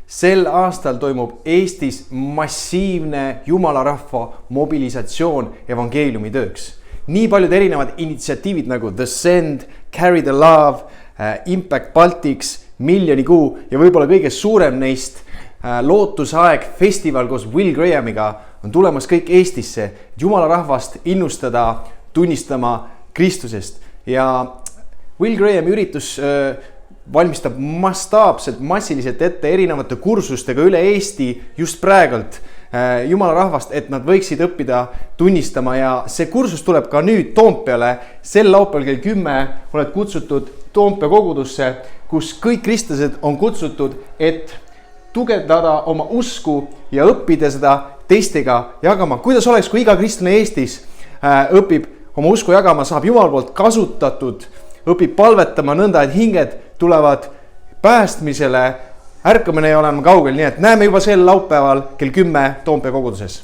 Sel aastal toimub Eestis massiivne Jumala rahva mobilisatsioon evangeeliumi tööks. Nii paljud erinevad initsiatiivid nagu The Send, Carry the Love, Impact Baltics, Miljoni kuu ja võib-olla kõige suurem neist lootusaeg festival koos Will Grahamiga on tulemas kõik Eestisse. Jumala rahvast innustada tunnistama Kristusest. Ja Will Grahami üritus valmistab mastaapselt, massiliselt ette erinevate kursustega üle Eesti just praegult Jumala rahvast, et nad võiksid õppida tunnistama ja see kursus tuleb ka nüüd Toompeale. Sel laupäeval kell 10 oled kutsutud Toompea kogudusse, kus kõik kristlased on kutsutud, et tugevdada oma usku ja õppida seda teistega jagama. Kuidas oleks, kui iga kristlane Eestis õpib oma usku jagama, saab Jumala poolt kasutatud, õpib palvetama nõnda, et hinged tulevad päästmisele, ärkamine ei ole enam kaugel, nii et näeme juba sel laupäeval kell 10 Toompea koguduses.